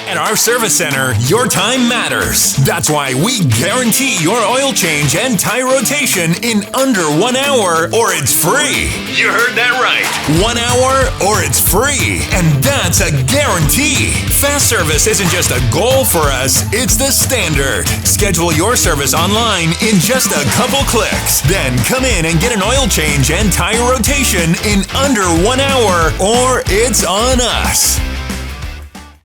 At our service center, your time matters. That's why we guarantee your oil change and tire rotation in under 1 hour, or it's free. You heard that right. 1 hour, or it's free. And that's a guarantee. Fast service isn't just a goal for us, it's the standard. Schedule your service online in just a couple clicks. Then come in and get an oil change and tire rotation in under 1 hour, or it's on us.